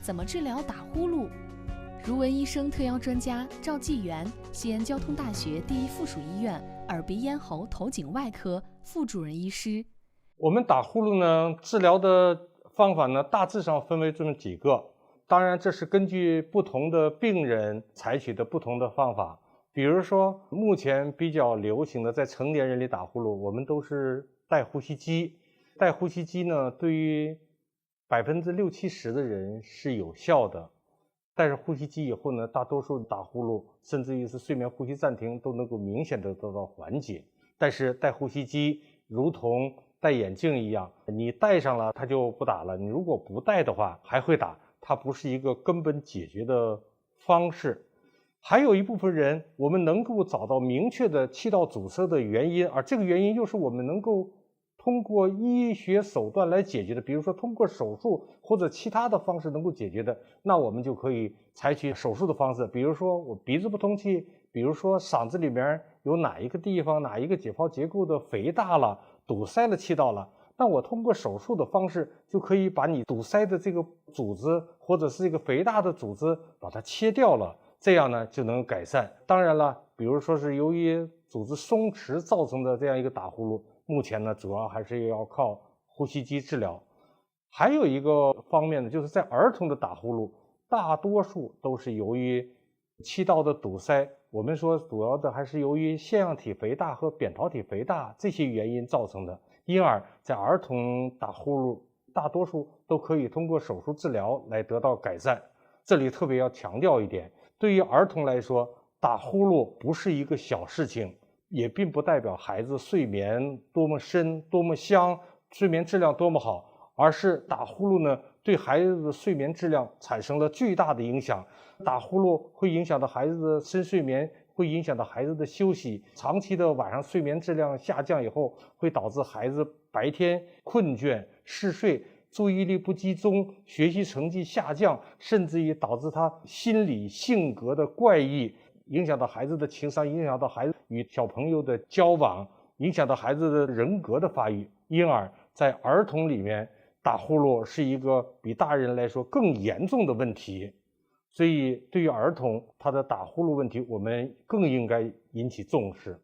怎么治疗打呼噜？如闻医生特邀专家赵继元，西安交通大学第一附属医院耳鼻咽喉头颈外科副主任医师。我们打呼噜呢，治疗的方法呢，大致上分为这么几个。当然，这是根据不同的病人采取的不同的方法。比如说，目前比较流行的，在成年人里打呼噜，我们都是戴呼吸机。戴呼吸机呢，对于60-70%的人是有效的。戴上呼吸机以后呢，大多数打呼噜，甚至于是睡眠呼吸暂停，都能够明显的得到缓解。但是戴呼吸机如同戴眼镜一样，你戴上了它就不打了，你如果不戴的话还会打，它不是一个根本解决的方式。还有一部分人，我们能够找到明确的气道阻塞的原因，而这个原因又是我们能够通过医学手段来解决的，比如说通过手术或者其他的方式能够解决的，那我们就可以采取手术的方式。比如说我鼻子不通气，比如说嗓子里面有哪一个地方哪一个解剖结构的肥大了，堵塞了气道了，那我通过手术的方式就可以把你堵塞的这个组织或者是这个肥大的组织把它切掉了，这样呢就能改善。当然了，比如说是由于组织松弛造成的这样一个打呼噜，目前呢主要还是要靠呼吸机治疗。还有一个方面呢，就是在儿童的打呼噜，大多数都是由于气道的堵塞，我们说主要的还是由于腺样体肥大和扁桃体肥大这些原因造成的，因而在儿童打呼噜大多数都可以通过手术治疗来得到改善。这里特别要强调一点，对于儿童来说，打呼噜不是一个小事情，也并不代表孩子睡眠多么深多么香，睡眠质量多么好，而是打呼噜呢对孩子的睡眠质量产生了巨大的影响。打呼噜会影响到孩子的深睡眠，会影响到孩子的休息，长期的晚上睡眠质量下降以后，会导致孩子白天困倦嗜睡，注意力不集中，学习成绩下降，甚至于导致他心理性格的怪异，影响到孩子的情商，影响到孩子与小朋友的交往，影响到孩子的人格的发育。因而在儿童里面，打呼噜是一个比大人来说更严重的问题。所以对于儿童他的打呼噜问题，我们更应该引起重视。